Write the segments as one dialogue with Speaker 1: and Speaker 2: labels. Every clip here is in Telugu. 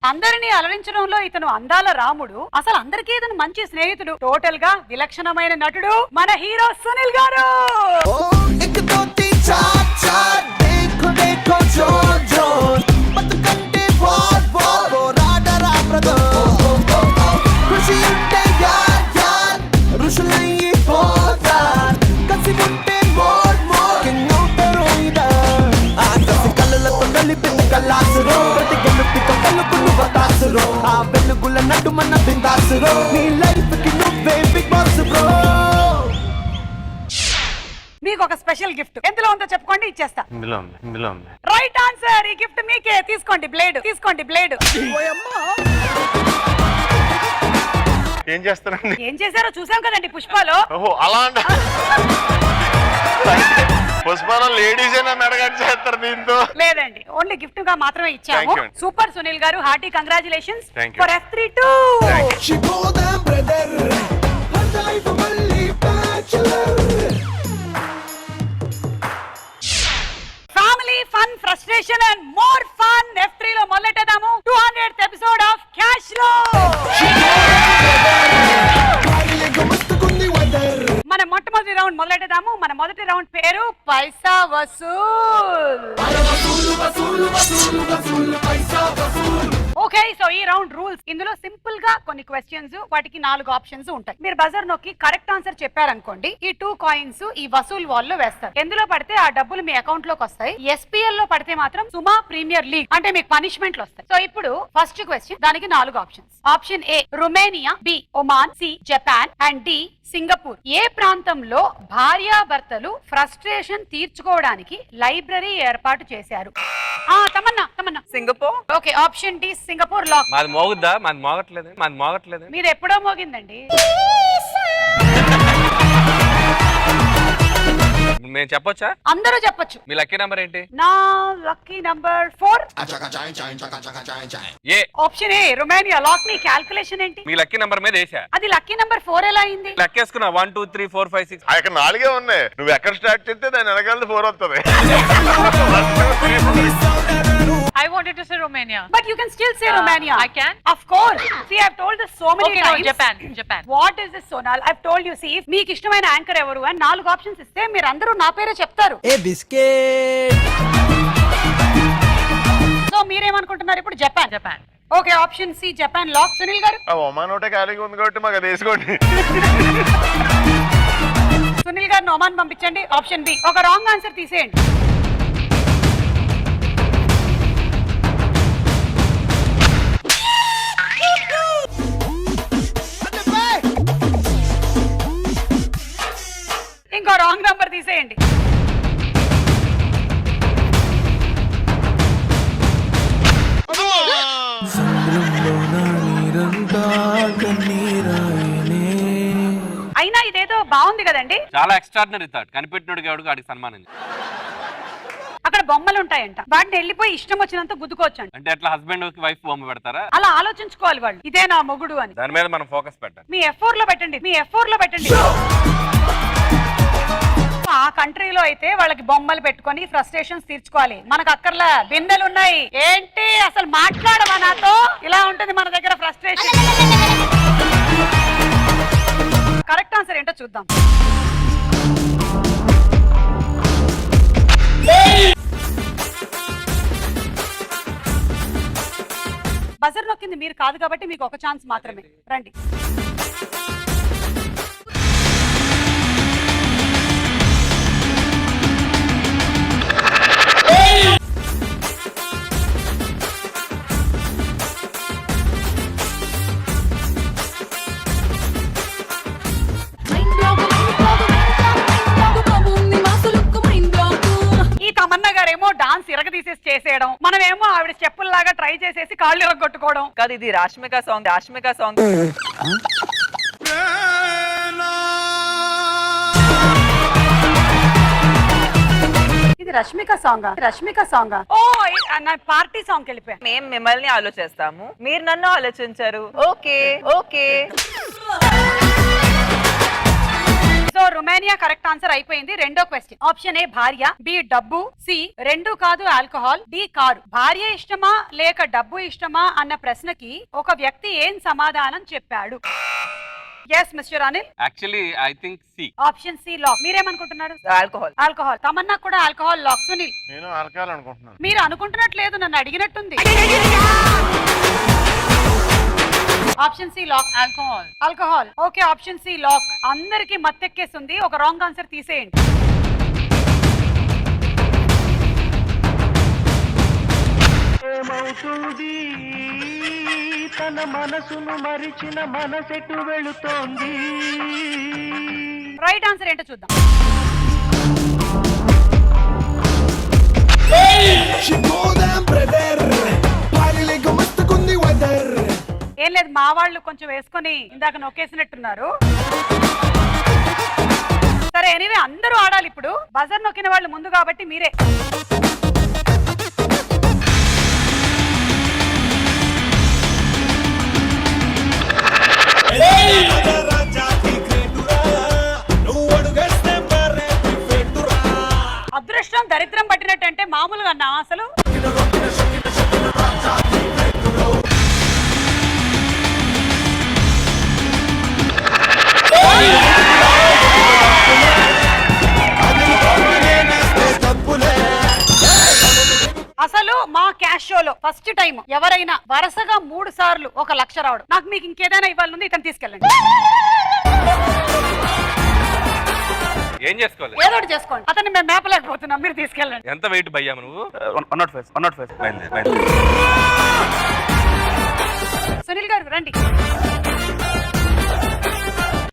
Speaker 1: అందరినీ అలరించడంలో ఇతను అందాల రాముడు, అసలు అందరికీ ఇతను మంచి స్నేహితుడు, టోటల్ గా విలక్షణమైన నటుడు మన హీరో సునీల్ గారు. మీకు ఒక స్పెషల్ గిఫ్ట్ ఎందులో ఉందో చెప్పుకోండి, ఇచ్చేస్తా. Right answer. ఈ గిఫ్ట్ మీకే. తీసుకోండి బ్లేడ్, తీసుకోండి బ్లేడ్.
Speaker 2: ఏం చేస్తారండి?
Speaker 1: ఏం చేశారో చూసాం కదండి పుష్పలో.
Speaker 2: అలా పుష్పలో లేడీస్ చేస్తారు దీంతో.
Speaker 1: లేదండి, ఓన్లీ గిఫ్ట్ గా మాత్రమే ఇచ్చాము. సూపర్ సునీల్ గారు, hearty congratulations for F32. Family fun, frustration and more fun. F3 లో మొదలెట్టేద్దాము 200th ఎపిసోడ్ ఆఫ్ క్యాష్ లో. మన మొట్టమొదటి రౌండ్ మొదలెట్టేద్దాము. మన మొదటి రౌండ్ పేరు పైసా వసూల్. ఓకే, సో ఈ రౌండ్ రూల్స్. ఇందులో సింపుల్ గా కొన్ని క్వశ్చన్స్, వాటికి 4 ఆప్షన్స్ ఉంటాయి. మీరు బజర్ నొక్కి కరెక్ట్ ఆన్సర్ చెప్పారనుకోండి, ఈ 2 కాయిన్స్ ఈ వసూల్ వాల్ లో వేస్తారు. ఎందులో పడితే ఆ డబ్బులు మీ అకౌంట్ లోకి వస్తాయి. SPL లో పడితే మాత్రం సుమా ప్రీమియర్ లీగ్ అంటే మీకు పనిష్మెంట్లు వస్తాయి. సో ఇప్పుడు ఫస్ట్ క్వశ్చన్, దానికి 4 options. Option A Romania, B Oman, C Japan and D Singapore. ఏ ప్రాంతంలో భార్యాభర్తలు ఫ్రస్ట్రేషన్ తీర్చుకోవడానికి లైబ్రరీ ఏర్పాటు చేశారు? Tamanna
Speaker 3: Singapore.
Speaker 1: Okay, option D Singapore lock.
Speaker 4: మాది మోగుద్దా? మాది మోగట్లేదు.
Speaker 1: మీరు ఎప్పుడో మోగిందండి.
Speaker 4: నేను చెప్పొచ్చా?
Speaker 1: అందరూ చెప్పొచ్చు.
Speaker 4: మీ లక్కీ నంబర్ ఏంటి?
Speaker 1: నా లక్కీ నంబర్ 4.
Speaker 4: ఏ
Speaker 1: ఆప్షన్ ఏ రొమేనియా లాక్. నీ క్యాల్కులేషన్ ఏంటి?
Speaker 4: మీ లక్కీ నంబర్ మీద వేసా.
Speaker 1: అది లక్కీ నంబర్ 4 ఎలా అయింది?
Speaker 4: లెక్కేసుకున్నా 1 2 3 4 5 6.
Speaker 2: అక్కడ 4 ఉన్నాయి. నువ్వు ఎక్కడ స్టార్ట్ చేస్తే దాని వెనకాల 4 వస్తుంది.
Speaker 3: I wanted to say Romania.
Speaker 1: But you can still say Romania.
Speaker 3: I can.
Speaker 1: Of course. See, I've told this so many times.
Speaker 3: No, Japan.
Speaker 1: What is this, Sonal? I've told you. See, if మీకు ఇష్టమైన యాంకర్ ఎవరు అని 4 ఆప్షన్స్ ఇస్తే మీరు అందరూ నా పేరే చెప్తారు.
Speaker 5: ఏ బిస్కెట్.
Speaker 1: సో మీరేమనుకుంటున్నారు ఇప్పుడు? Japan. Okay, option C Japan lock. Sunil garu?
Speaker 2: Oman ఒకటే ఖాళీగా ఉంది కాబట్టి మాకు అది వేసుకోండి.
Speaker 1: సునీల్ గారిని ఒమాన్ పంపించండి. Option B. ఒక రాంగ్ ఆన్సర్ తీసేయండి. ఇంకో రాంగ్ నంబర్ తీసేయండి. అయినా ఇదేదో బాగుంది కదండి.
Speaker 4: చాలా ఎక్స్ట్రాడినరీ థాట్. కనిపెట్టినోడికి ఎవడికి వాడికి సన్మానం.
Speaker 1: అక్కడ బొమ్మలు ఉంటాయంట, వాటిని వెళ్ళిపోయి ఇష్టం వచ్చినంత గుద్దుకోవచ్చు అంట.
Speaker 4: అంటే అట్లా హస్బెండ్ కి వైఫ్ బొమ్మ పెడతారా?
Speaker 1: అలా ఆలోచించుకోవాలి వాళ్ళు, ఇదే నా మొగుడు అని.
Speaker 4: దాని మీద మనం ఫోకస్ పెట్టాలి.
Speaker 1: మీ F4 లో పెట్టండి. ఆ కంట్రీలో అయితే వాళ్ళకి బొమ్మలు పెట్టుకొని ఫ్రస్ట్రేషన్స్ తీర్చుకోవాలి. మనకు అక్కర్లా, బిందెలు ఉన్నాయి. ఏంటి అసలు మాట్లాడవా నాతో? ఇలా ఉంటుంది మన దగ్గర ఫ్రస్ట్రేషన్. కరెక్ట్ ఆన్సర్ ఏంటో చూద్దాం. బజర్ నొక్కింది మీరు కాదు కాబట్టి మీకు ఒక ఛాన్స్ మాత్రమే. రండి. డాన్స్ ఇరగదీసేసి చేసేయడం, మనమేమో ఆవిడ స్టెప్పుల్లాగా ట్రై చేసేసి కాళ్ళు ఇరగొట్టుకోవడం.
Speaker 3: కాదు, ఇది రాష్మిక సాంగ్.
Speaker 1: ఇది రష్మిక సాంగ్. ఓ, నా పార్టీ సాంగ్ వెళ్ళిపోయా.
Speaker 3: మేము మిమ్మల్ని ఆలోచిస్తాము, మీరు నన్ను ఆలోచించారు. Okay.
Speaker 1: So Romania correct answer అయిపోయింది. రెండో క్వశ్చన్. ఆప్షన్ ఏ భార్య, బి డబ్బు, సి రెండు కాదు ఆల్కహాల్, డి కారు. భార్య ఇష్టమా లేక డబ్బు ఇష్టమా అన్న ప్రశ్నకి ఒక వ్యక్తి ఏం సమాధానం చెప్పాడు? Yes mister Anil.
Speaker 4: Actually I think C.
Speaker 1: Option C lock. మీరేమనుకుంటున్నారు?
Speaker 3: ఆల్కహాల్.
Speaker 1: ఆల్కహాల్. తమన్నా కూడా ఆల్కహాల్ లాక్. సునీల్
Speaker 2: నేను ఆల్కహాల్ అనుకుంటున్నాను.
Speaker 1: మీరు అనుకుంటున్నట్లేదు, నన్ను అడిగినట్టుంది. Option C lock.
Speaker 3: Alcohol.
Speaker 1: Alcohol. Okay, option C lock. అందరికి మత్తెక్కేస్తుంది. ఒక రాంగ్ ఆన్సర్ తీసేయండి.
Speaker 5: ఏమవుతుంది తన మనసును మరిచిన మనసెటు వెళుతోంది.
Speaker 1: రైట్ ఆన్సర్ ఏంటో చూద్దాం. ఏం లేదు, మా వాళ్ళు కొంచెం వేసుకొని ఇందాక నొక్కేసినట్టున్నారు. సరే, ఎనీవే అందరూ ఆడాలి ఇప్పుడు. బజర్ నొక్కిన వాళ్ళు ముందు కాబట్టి మీరే. అదృష్టం దరిద్రం పట్టినట్టంటే మామూలుగా అన్నా అసలు. అసలు మా క్యాష్ షోలో ఫస్ట్ టైం ఎవరైనా వరుసగా 3 సార్లు 1 లక్ష రావడం. నాకు మీకు ఇంకేదైనా ఇవ్వాలనుంది, ఇతను తీసుకెళ్ళండి.
Speaker 4: ఏం చేసుకోవాలి?
Speaker 1: ఏదో ఒకటి చేసుకోండి. అతన్ని మేము మేపలేకపోతున్నాం, మీరు తీసుకెళ్ళండి.
Speaker 4: ఎంత వెయిట్ భయ్యా నువ్వు?
Speaker 5: 105.
Speaker 1: సునీల్ గారు రండి.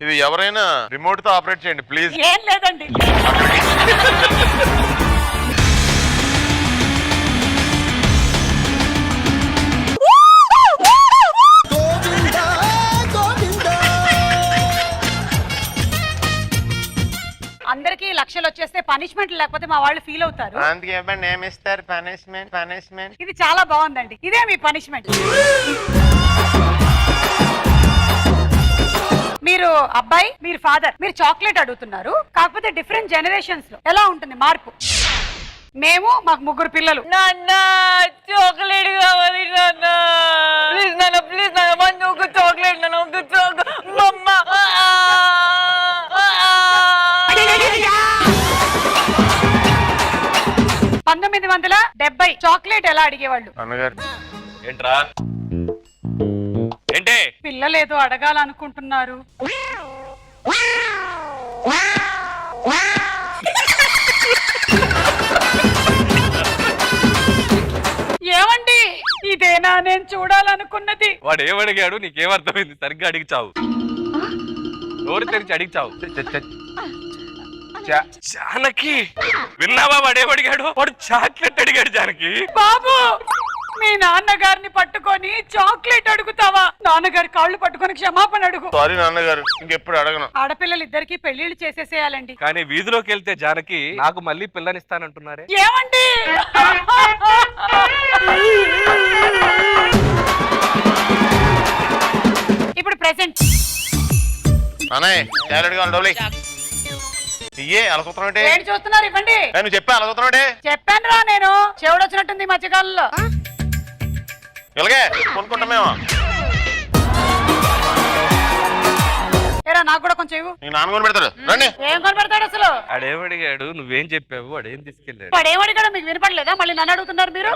Speaker 2: ఇది ఎవరైనా రిమోట్ తో ఆపరేట్ చేయండి ప్లీజ్.
Speaker 1: ఏం లేదండి. అందరికి లక్షలు వచ్చేస్తే పనిష్మెంట్ లేకపోతే మా వాళ్ళు ఫీల్ అవుతారు.
Speaker 2: అందుకే ఏమిస్తారు? పనిష్మెంట్.
Speaker 1: ఇది చాలా బాగుందండి. ఇదే మీ పనిష్మెంట్. మీరు అబ్బాయి, మీరు ఫాదర్, మీరు చాక్లెట్ అడుగుతున్నారు. కాకపోతే డిఫరెంట్ జనరేషన్స్ లో ఎలా ఉంటుంది మార్పు. మేము మాకు 3 పిల్లలు.
Speaker 3: నాన్న చాక్లెట్ కావాలి నాన్న. ప్లీజ్ నాన్న, ప్లీజ్ నాన్న, మంచి ఒక చాక్లెట్ నాన్న, ఒక చాక్లెట్. మమ్మ
Speaker 1: 1970 చాక్లెట్ ఎలా అడిగేవాళ్ళు?
Speaker 2: అన్నగారు
Speaker 4: ఏంట్రా ఏంటే?
Speaker 1: పిల్లలు ఏదో అడగాలనుకుంటున్నారు. ఏమండి, ఇదేనా నేను చూడాలనుకున్నది?
Speaker 4: వాడు ఏమడిగాడు? నీకేమర్థమైంది? సరిగ్గా అడిగి చావు. నోరు తెరిచి అడిగి చావు. జానకి విన్నావా? వాడు ఏమడిగాడు? వాడు చాక్లెట్ అడిగాడు. జానకి
Speaker 1: బాబు, మీ నాన్నగారిని పట్టుకొని చాక్లెట్ అడుగుతావా? నాన్నగారి కాళ్ళు పట్టుకొని క్షమాపణ అడుగు.
Speaker 2: సారీ నాన్నగారు, ఇంకెప్పుడు అడగను.
Speaker 1: ఆడపిల్లలు ఇద్దరికి పెళ్లిళ్ళు చేసేసేయాలండి.
Speaker 4: కానీ వీధిలోకి వెళ్తే జానకి నాకు మళ్ళీ పిల్లనిస్తానంటున్నారే.
Speaker 1: ఏమండి, ఇప్పుడు ప్రెసెంట్
Speaker 2: అన్నయ్య క్యారెట్ కావాలి డబ్బులు ఇయ్యే. అలా చూస్తున్నాడే
Speaker 1: ఏంటి చూస్తున్నారు? ఇవ్వండి.
Speaker 2: నువ్వు చెప్పా అలా చూస్తున్నాడే.
Speaker 1: చెప్పాను రా, నేను చెవుడు వచ్చినట్టుంది ఈ మధ్యకాలంలో.
Speaker 2: ఇలాగే కొనుక్కుంటాం మేము.
Speaker 1: ఏరా, నాకు కూడా కొంచెం ఇవ్వు.
Speaker 2: నీకు నాన్న కొని పెడతాడు. రండి.
Speaker 1: ఏం కొని పెడతాడు అసలు?
Speaker 4: వాడేమడిగాడు? నువ్వేం చెప్పావు? వాడేం తీసుకెళ్ళాడు?
Speaker 1: వాడు ఏమడిగాడో మీకు వినపడలేదా? మళ్ళీ నన్ను అడుగుతున్నారు మీరు.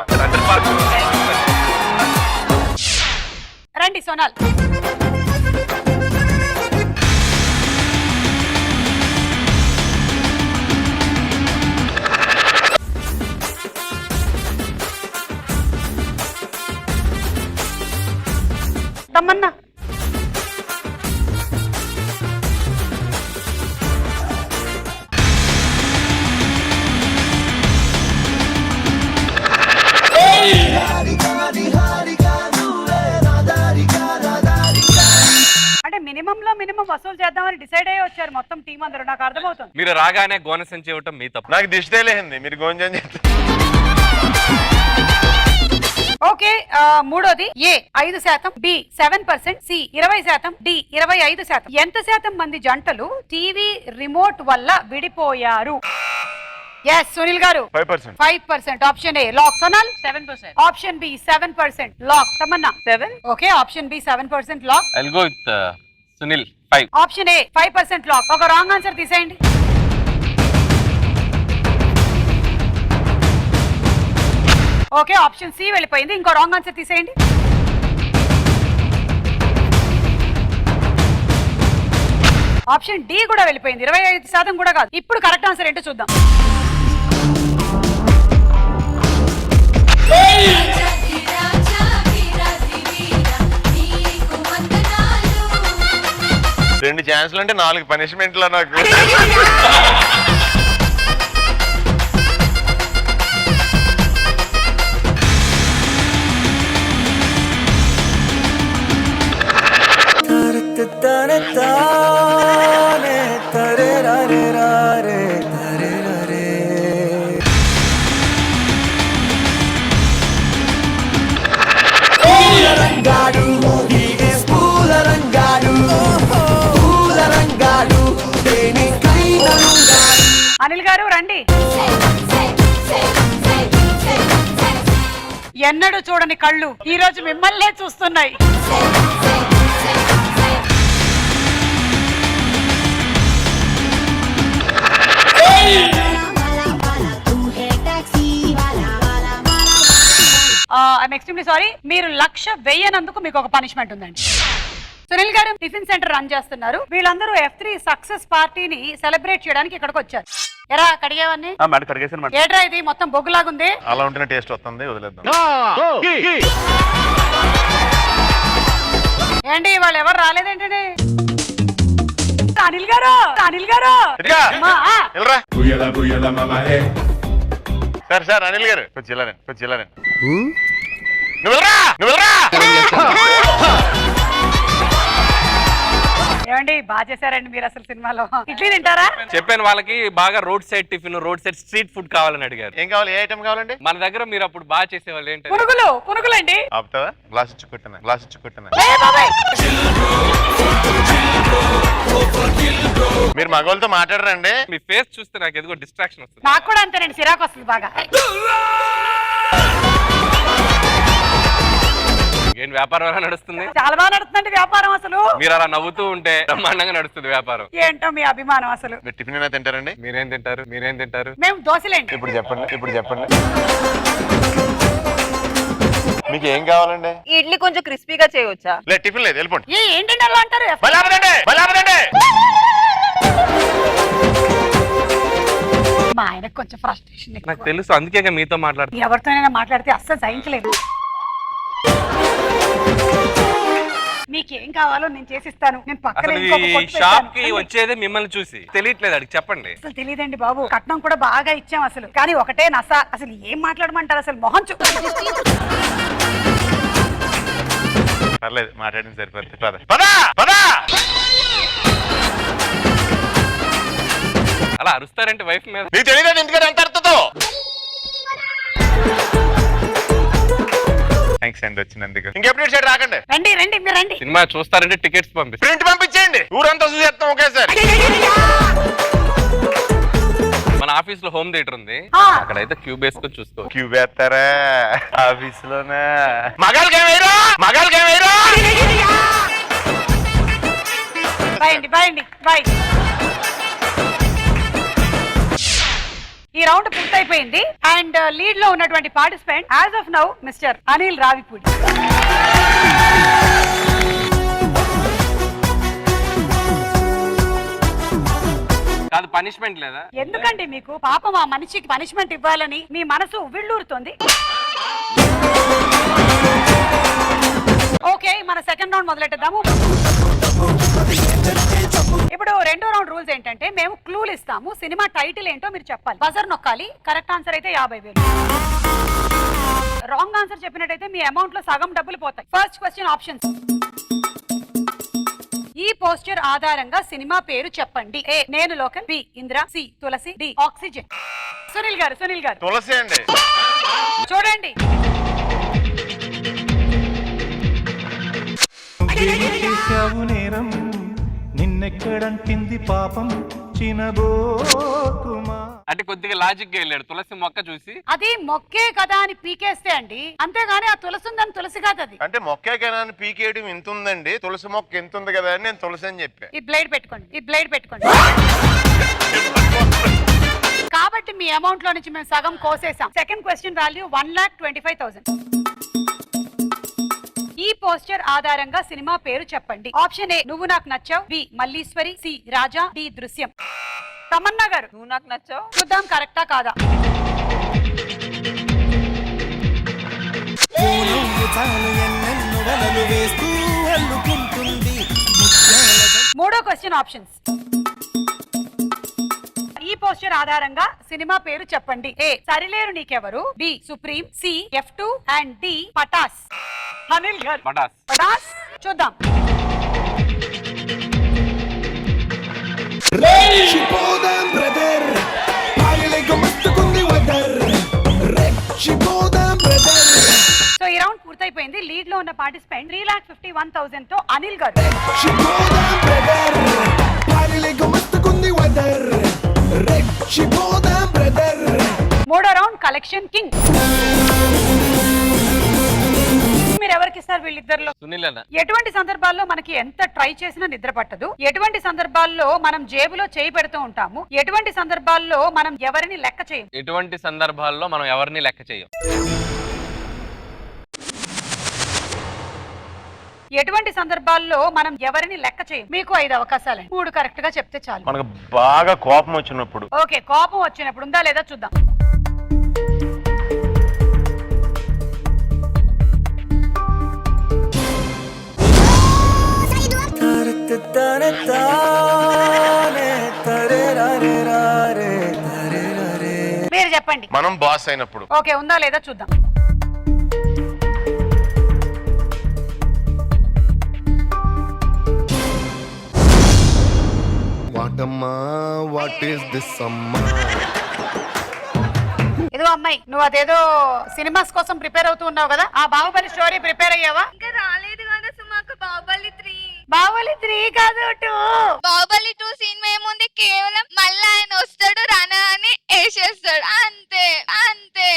Speaker 1: రండి సోనాల్. తమ్మన్నా, అంటే మినిమం లో మినిమం వసూలు చేద్దామని డిసైడ్ అయ్యి వచ్చారు మొత్తం టీం అందరూ. నాకు అర్థమవుతుంది.
Speaker 4: మీరు రాగానే గోనె సంచి ఇవ్వటం మీ తప్పు.
Speaker 2: నాకు దిష్టి లేhinది, మీరు గోంజని చెప్తే.
Speaker 1: ఓకే, మూడోది ఏ 5%, బి 7%, సి 20%, డి 25%. ఎంత శాతం మంది జంటలు టీవీ రిమోట్ వల్ల విడిపోయారు? Yes Sunil garu
Speaker 2: 5%.
Speaker 1: 5%. Option A lock. Sonal
Speaker 3: 7%.
Speaker 1: Option B 7% lock. Tamannaah
Speaker 3: 7.
Speaker 1: Okay, option B 7% lock.
Speaker 4: I'll go with Sunil 5.
Speaker 1: Option A 5% lock. ఒక రాంగ్ ఆన్సర్ తీసేయండి. ఓకే, ఆప్షన్ సి వెళ్ళిపోయింది. ఇంకో రాంగ్ ఆన్సర్ తీసేయండి. ఆప్షన్ డి కూడా వెళ్ళిపోయింది. 25% కూడా కాదు. ఇప్పుడు కరెక్ట్ ఆన్సర్ ఏంటో చూద్దాం.
Speaker 2: రెండు ఛాన్స్లు అంటే 4 పనిష్మెంట్లు నాకు.
Speaker 1: అనిల్ గారు రండి. ఎన్నడూ చూడని కళ్ళు ఈ రోజు మిమ్మల్నే చూస్తున్నాయి. I'm extremely sorry. మీరు 1,00,000 వెయ్యనందుకు మీకు ఒక పనిష్మెంట్ ఉందండి. సునీల్ గారు టిఫిన్ సెంటర్ రన్ చేస్తున్నారు. వీళ్ళందరూ F3 సక్సెస్ పార్టీని సెలబ్రేట్ చేయడానికి ఇక్కడికి వచ్చారు. ఎరా కడిగేవన్నీ?
Speaker 5: Madam కడిగేసాను madam.
Speaker 1: ఏట్రా ఇది మొత్తం బొగ్గులాగుంది.
Speaker 2: అలా ఉంటేనే టేస్ట్ వస్తుంది, వదిలేద్దాం.
Speaker 1: ఏంటి వాళ్ళు ఎవరు రాలేదేంటండి? అనిల్ గారు, అనిల్ గారు.
Speaker 2: ఇదిగా,
Speaker 1: అమ్మా,
Speaker 2: వెళ్ళరా. సార్ అనిల్ గారు కొంచెం చిల్లరండి. నువ్వు వెళ్ళరా.
Speaker 1: ఏమండి బాగా చేశారండి మీరు అసలు సినిమాలో. ఇడ్లీ తింటారా?
Speaker 4: చెప్పాను వాళ్ళకి బాగా road side tiffin, road side street food కావాలని అడిగారు.
Speaker 2: ఏం కావాలి? ఏ ఐటమ్ కావాలండి?
Speaker 4: మన దగ్గర మీరు అప్పుడు బాగా చేసేవాళ్ళు ఏంటి?
Speaker 1: పునుగులండి.
Speaker 2: ఆపుతావా? గ్లాస్ ఇచ్చి కొట్టినా. మీరు మగవాళ్ళతో మాట్లాడరండి.
Speaker 4: మీ ఫేస్ చూస్తే నాకు ఎదుగో డిస్ట్రాక్షన్ వస్తుంది.
Speaker 1: నాకు కూడా అంతేనండి, చిరాకు వస్తుంది బాగా.
Speaker 4: ఏంటి వ్యాపారం ఎలా నడుస్తుంది?
Speaker 1: చాలా బాగా నడుస్తుందండి వ్యాపారం. అసలు
Speaker 4: మీరు అలా నవ్వుతూ ఉంటే బ్రహ్మాండంగా నడుస్తుంది వ్యాపారం.
Speaker 1: ఏంటో మీ అభిమానం అసలు.
Speaker 2: మీరు టిఫిన్ అయినా తింటారండి?
Speaker 4: మీరేం తింటారు?
Speaker 1: మేము దోశలేండి.
Speaker 2: ఇప్పుడు చెప్పండి మీకు ఏం కావాలండి?
Speaker 3: ఇడ్లీ కొంచెం క్రిస్పీగా చేయవచ్చా?
Speaker 2: లేదు టిఫిన్ లేదు, వెళ్ళిపోండి.
Speaker 1: ఏంటండి అలా అంటారు? మా ఆయనకు కొంచెం ఫ్రస్ట్రేషన్.
Speaker 4: నాకు తెలుసు, అందుకే మీతో మాట్లాడుతున్నా.
Speaker 1: ఎవరితోనైనా మాట్లాడితే అస్సలు సహించలేదు. మీకేం కావాలో నేను చేసిస్తాను. నేను పక్కన
Speaker 4: షాప్ కి వచ్చేది మిమ్మల్ని చూసి. తెలియట్లేదు అడిగి చెప్పండి.
Speaker 1: అసలు తెలియదండి బాబు. కట్నం కూడా బాగా ఇచ్చాం అసలు. కానీ ఒకటే నస, అసలు ఏం మాట్లాడమంటారు అసలు మొహం
Speaker 2: పర్లేదు మాట్లాడింది సరిపోతుంది.
Speaker 4: అలా అరుస్తారంటే వైఫ్ మీద.
Speaker 2: మీకు తెలియదు ఎందుకంటే ఎంత అర్థతో. థ్యాంక్స్ అండి వచ్చినందుకు. ఇంకెప్పుడు సైడ్ రాకండి.
Speaker 1: రండి మీరు రండి.
Speaker 4: సినిమా చూస్తారంటే టికెట్స్ పంపిస్తారు.
Speaker 2: ప్రింట్ పంపించేయండి, ఊరంతా చూసేస్తాం ఒకేసారి.
Speaker 4: మన ఆఫీస్ లో హోమ్ థియేటర్ ఉంది, అక్కడైతే క్యూబ్ వేసుకొని చూసుకో.
Speaker 2: క్యూబ్ వేస్తారా ఆఫీస్ లోనే? మగాళ్ళకి
Speaker 1: బాయ్. ఈ రౌండ్ పూర్తయిపోయింది. అండ్ లీడ్ లో ఉన్నటువంటి participant as of now mister Anil Ravipudi.
Speaker 4: కాదు పనిష్మెంట్ లేదా?
Speaker 1: ఎందుకండి మీకు పాపం ఆ మనిషికి పనిష్మెంట్ ఇవ్వాలని మీ మనసు ఉవ్విళ్ళూరుతోంది. ఓకే, మన సెకండ్ రౌండ్ మొదలెట్టేద్దాము. ఇప్పుడు రెండో రౌండ్ రూల్స్ ఏంటంటే మేము క్లూలు ఇస్తాము. సినిమా టైటిల్ ఏంటో మీరు చెప్పాలి. బజర్ నొక్కాలి. కరెక్ట్ ఆన్సర్ అయితే 50,000. రాంగ్ ఆన్సర్ చెప్పినట్టయితే మీ అమౌంట్ లో సగం డబ్బులు పోతాయి. First question options. ఈ పోస్టర్ ఆధారంగా సినిమా పేరు చెప్పండి. ఏ నేను లోకల్, బి ఇంద్ర, సి తులసి, డి ఆక్సిజన్. సునీల్ గారు
Speaker 2: తులసి అండి.
Speaker 1: చూడండి
Speaker 6: చేశావు నేరం నిన్నెక్కడంటింది పాపం చినబోకుమా.
Speaker 4: అంటే కొద్దిగా లాజిక్ గా వెళ్ళాడు తులసి మొక్క చూసి.
Speaker 1: అది మొక్కే కదా అని పీకేస్తే అండి, అంతేగాని ఆ తులసి ఉందని తులసి కాదు అది.
Speaker 2: అంటే మొక్కేకైనా పీకేయడం ఇంత ఉందండి, తులసి మొక్క ఎంత ఉంది కదా అని నేను తులసి అని చెప్పా.
Speaker 1: ఈ బ్లేడ్ పెట్టుకోండి, ఈ బ్లేడ్ పెట్టుకోండి. కాబట్టి మీ అమౌంట్ లో నుంచి మేము సగం కోసేసాం. Second question value 1,25,000. ఈ పోస్టర్ ఆధారంగా సినిమా పేరు చెప్పండి. ఆప్షన్ ఏ నువ్వు నాకు నచ్చావు, బి మల్లీశ్వరి, సి రాజా, డి దృశ్యం. తమన్నా గారు
Speaker 3: నువ్వు నాకు నచ్చావు.
Speaker 1: చూద్దాం కరెక్టా కాదా. మూడో క్వశ్చన్ ఆప్షన్స్. ఈ పోస్టర్ ఆధారంగా సినిమా పేరు చెప్పండి. A Sarileru Neekevvaru, B Supreme, C F2 and D Pataas. Anil garu
Speaker 4: Pataas.
Speaker 1: Pataas చూద్దాం. సో ఈ రౌండ్ పూర్తయిపోయింది. లీడ్ లో ఉన్న పార్టిసిపెంట్ 3,51,000 తో అనిల్ గారు. మూడో రౌండ్ కలెక్షన్ కింగ్. మీరు ఎవరికి ఇస్తారు వీళ్ళిద్దరిలో?
Speaker 4: సునీల్ అన్న.
Speaker 1: ఎటువంటి సందర్భాల్లో మనకి ఎంత ట్రై చేసినా నిద్ర పట్టదు, ఎటువంటి సందర్భాల్లో మనం జేబులో చేయి పెడుతూ ఉంటాము, ఎటువంటి సందర్భాల్లో మనం ఎవరిని లెక్క చేయం.
Speaker 4: ఎటువంటి సందర్భాల్లో మనం ఎవరిని లెక్క చేయం.
Speaker 1: ఎటువంటి సందర్భాల్లో మనం ఎవరిని లెక్క చేయం. మీకు 5 అవకాశాలు, 3 కరెక్ట్ గా చెప్తే చాలు.
Speaker 2: మనకు బాగా కోపం వచ్చినప్పుడు.
Speaker 1: ఓకే, కోపం వచ్చినప్పుడు ఉందా లేదా చూద్దాం. మీరు చెప్పండి.
Speaker 2: మనం బాస్ అయినప్పుడు.
Speaker 1: ఓకే, ఉందా లేదా చూద్దాం.
Speaker 7: What is this అమ్మా?
Speaker 1: ఏదో అమ్మాయి, నువ్వు అదేదో సినిమాస్ కోసం ప్రిపేర్ అవుతూ ఉన్నావు కదా, ఆ బాహుబలి స్టోరీ ప్రిపేర్ అయ్యావా?
Speaker 8: ఇంకా రాలేదు కదా సుమాక. బాహుబలి 3.
Speaker 1: బాహుబలి 3 కాదు 2.
Speaker 8: బాహుబలి 2 సీన్ ఏముంది, కేవలం మళ్ళీ ఆయన వస్తాడు రానా అని వేసేస్తాడు, అంతే అంతే.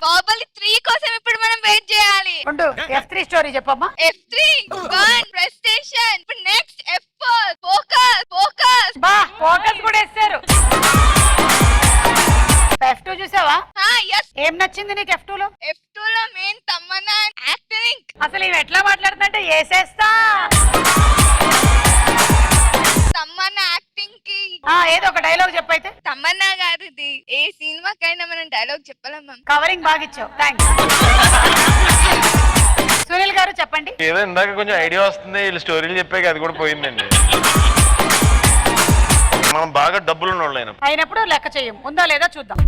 Speaker 8: బాహుబలి 3 కోసం ఇప్పుడు మనం వెయిట్ చేయాలి.
Speaker 1: ఉండు, F3 స్టోరీ చెప్పమ్మా.
Speaker 8: F3 గన్ ప్రెస్టేషన్. ఇప్పుడు నెక్స్ట్ F4 ఫోకస్ ఫోకస్.
Speaker 1: బా ఫోకస్ కూడా వేస్తారు. F2 చూసావా?
Speaker 8: yes.
Speaker 1: ఏం నచ్చింది నీకు F2 లో?
Speaker 8: F2 లో మెయిన్ తమన్నా యాక్టింగ్.
Speaker 1: అసలు ఇవి ఎట్లా మాట్లాడుతుంటే వేసేస్తా.
Speaker 8: తమన్నా యాక్టింగ్ కి
Speaker 1: ఏదో ఒక డైలాగ్ చెప్పైతే.
Speaker 8: తమన్నా గారిది ఏ సినిమాకైనా మనం డైలాగ్ చెప్పలేం మ్యామ్.
Speaker 1: కవరింగ్ బాగా ఇచ్చావు, థాంక్స్. సునీల్ గారు చెప్పండి.
Speaker 2: ఏదో ఇందాక కొంచెం ఐడియా వస్తుంది, వీళ్ళు స్టోరీలు చెప్పాక అది కూడా పోయిందండి. మనం బాగా డబ్బులు ఉన్న
Speaker 1: అయినప్పుడు లెక్క చేయం, ఉందా లేదా చూద్దాం.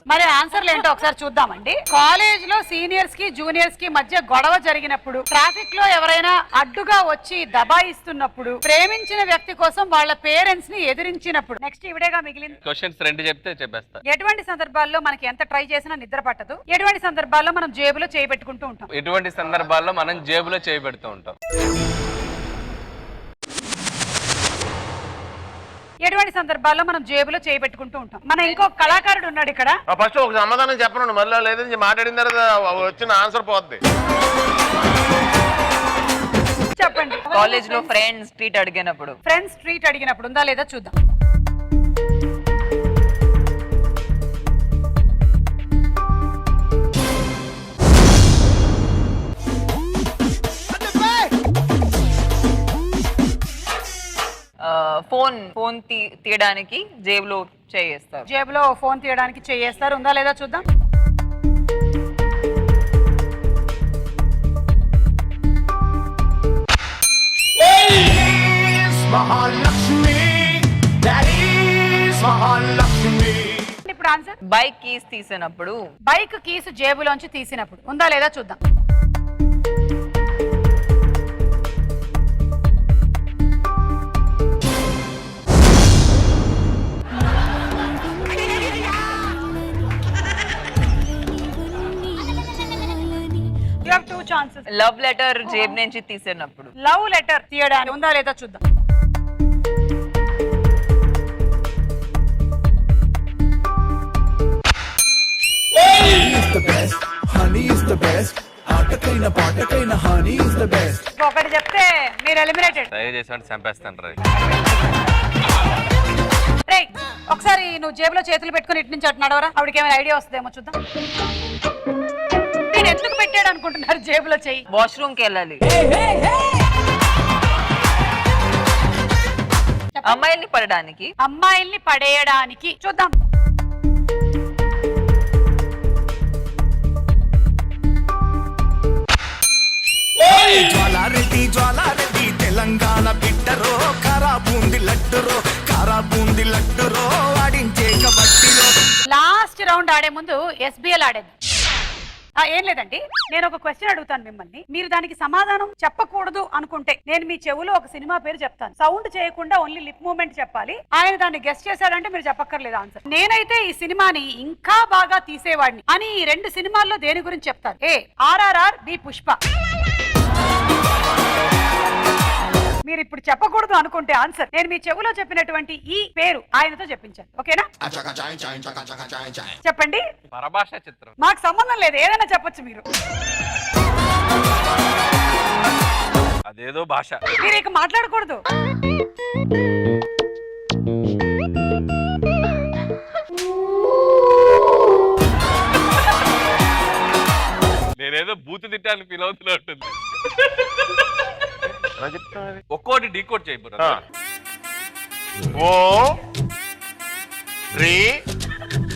Speaker 1: మరి ఆన్సర్లు ఏంటో ఒకసారి చూద్దామండి. కాలేజ్ లో సీనియర్స్ కి జూనియర్స్ కి మధ్య గొడవ జరిగినప్పుడు, ట్రాఫిక్ లో ఎవరైనా అడ్డుగా వచ్చి దబాయిస్తున్నప్పుడు, ప్రేమించిన వ్యక్తి కోసం వాళ్ళ పేరెంట్స్ ని ఎదిరించినప్పుడు. నెక్స్ట్ ఇవిడేగా మిగిలింది.
Speaker 4: క్వశ్చన్స్ 2 చెప్తే చెప్పేస్తా.
Speaker 1: ఎటువంటి సందర్భాల్లో మనకి ఎంత ట్రై చేసినా నిద్ర పట్టదు, ఎటువంటి సందర్భాల్లో మనం జేబులో చేయి పెట్టుకుంటూ ఉంటాం.
Speaker 4: ఎటువంటి సందర్భాల్లో మనం జేబులో చేయి పెడుతూ ఉంటాం.
Speaker 1: ఎటువంటి సందర్భాల్లో మనం జేబులో చేయి పెట్టుకుంటూ ఉంటాం. మన ఇంకో కళాకారుడు ఉన్నాడు ఇక్కడ.
Speaker 2: ఫస్ట్ ఒక సమాధానం చెప్పను, మళ్ళీ లేదని మాట్లాడిన తర్వాత వచ్చిన ఆన్సర్ పోద్ది.
Speaker 1: చెప్పండి.
Speaker 3: కాలేజ్ లో ఫ్రెండ్స్ ట్రీట్ అడిగినప్పుడు.
Speaker 1: ఫ్రెండ్స్ ట్రీట్ అడిగినప్పుడు ఉందా లేదా చూద్దాం.
Speaker 3: ఫోన్ తీయడానికి జేబులో చేస్తారు.
Speaker 1: జేబులో ఫోన్ తీయడానికి చేస్తారు, ఉందా లేదా చూద్దాం. ఇప్పుడు ఆన్సర్
Speaker 3: బైక్ కీస్ తీసినప్పుడు.
Speaker 1: బైక్ కీస్ జేబులోంచి తీసినప్పుడు. ఉందా లేదా చూద్దాం. You have 2 chances.
Speaker 3: Love letter జేబు నుంచి తీసినప్పుడు.
Speaker 1: లవ్ లెటర్ తీయడానికి ఉందా లేదా చూద్దాం. ఒకటి చెప్తే మీరు ఎలిమినేటెడ్.
Speaker 4: ట్రై చేసాను చంపేస్తాను రా.
Speaker 1: రేయ్, ఒకసారి నువ్వు జేబులో చేతులు పెట్టుకుని ఇటు నుంచి అటు నడవరా, ఆవిడకి ఏమైనా ఐడియా వస్తుందేమో చూద్దాం. నేను ఎందుకు పెట్టాడు అనుకుంటున్నారు జేబులో చెయ్యి?
Speaker 3: వాష్రూమ్ కి వెళ్ళాలి. అమ్మాయిల్ని పడడానికి.
Speaker 1: అమ్మాయిల్ని పడేయడానికి. చూద్దాం.
Speaker 6: జ్వాలారెడ్డి తెలంగాణ బిడ్డరో కారాబూంది లడ్డురో వాడించే కబడ్డీలో.
Speaker 1: లాస్ట్ రౌండ్ ఆడే ముందు ఎస్బిఎల్ ఆడేది. ఏం లేదండి, నేను ఒక క్వశ్చన్ అడుగుతాను మిమ్మల్ని, మీరు దానికి సమాధానం చెప్పకూడదు అనుకుంటే నేను మీ చెవులో ఒక సినిమా పేరు చెప్తాను, సౌండ్ చేయకుండా ఓన్లీ లిప్ మూవ్మెంట్ చెప్పాలి. ఆయన దాన్ని గెస్ట్ చేశాడంటే మీరు చెప్పక్కర్లేదు ఆన్సర్. నేనైతే ఈ సినిమాని ఇంకా బాగా తీసేవాడిని అని ఈ 2 సినిమాల్లో దేని గురించి చెప్తాను? ఏ ఆర్ఆర్ఆర్, బి పుష్ప. మీరు ఇప్పుడు చెప్పకూడదు అనుకుంటే ఆన్సర్ నేను మీ చెవులో చెప్పినటువంటి ఈ పేరు ఆయనతో చెప్పించాను. ఓకేనా? చెప్పండి.
Speaker 4: పరభాష చిత్రం.
Speaker 1: మాకు సంబంధం లేదు, ఏదైనా చెప్పొచ్చు మీరు.
Speaker 4: అదేదో భాష.
Speaker 1: మీరు ఇక మాట్లాడకూడదు.
Speaker 4: నేనేదో బూతు తిట్టాలని ఫీల్ అవుతున్నట్టుంది. ఒక్కోటి డీకోడ్ చేయబోరా.
Speaker 2: ఓ రీ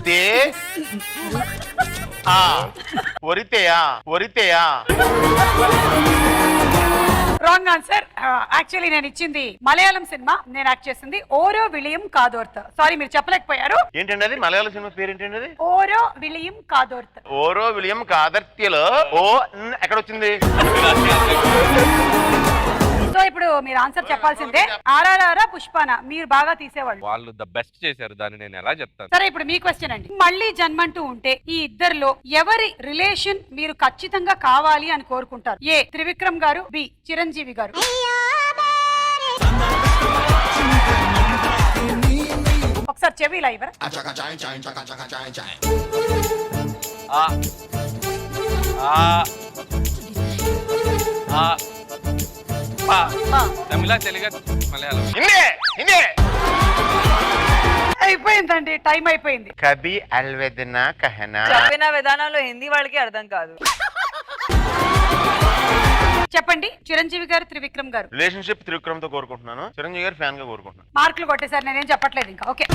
Speaker 2: తే ఆ ఒరితేయా.
Speaker 1: Wrong answer. యాక్చువల్లీ నేను ఇచ్చింది మలయాళం సినిమా, నేను యాక్ట్ చేసింది ఓరో విలియం కాదోర్త్. సారీ మీరు చెప్పలేకపోయారు.
Speaker 2: ఏంటండి అది? మలయాళ సినిమా పేరు ఏంటండి అది?
Speaker 1: ఓరో విలియం కాదోర్త్.
Speaker 2: ఓరో విలియం కాదర్త్యలో ఓ ఎక్కడ వచ్చింది?
Speaker 1: సో ఇప్పుడు మీరు ఆన్సర్ చెప్పాల్సిందే. ఆర్ఆర్ఆర్ పుష్పానా మీరు బాగా తీసేవాళ్ళు.
Speaker 4: వాళ్ళు ద బెస్ట్ చేశారు, దాన్ని నేను ఎలా చెప్తాను?
Speaker 1: సరే ఇప్పుడు మీ క్వశ్చన్ అండి. మళ్ళీ జన్మంటూ ఉంటే ఈ ఇద్దరిలో ఎవరి రిలేషన్ మీరు ఖచ్చితంగా కావాలి అని కోరుకుంటారు? ఏ త్రివిక్రమ్ గారు, బి చిరంజీవి గారు. ఒకసారి చెవి ఇలా ఇవ్వరా?
Speaker 4: తమిళ, తెలుగు, మలయాళం.
Speaker 1: అయిపోయిందండి, టైం అయిపోయింది.
Speaker 2: కభీ అల్విదా కహనా.
Speaker 3: చెప్పిన విధానంలో హిందీ వాళ్ళకి అర్థం కాదు.
Speaker 1: చెప్పండి. చిరంజీవి గారు, త్రివిక్రమ్ గారు.
Speaker 2: రిలేషన్షిప్ త్రివిక్రమ్ తో కోరుకుంటున్నాను, చిరంజీవి గారు ఫ్యాన్ గా కోరుకుంటున్నాను.
Speaker 1: మార్కులు కొట్టేసారి నేనేం చెప్పట్లేదు ఇంకా. ఓకే.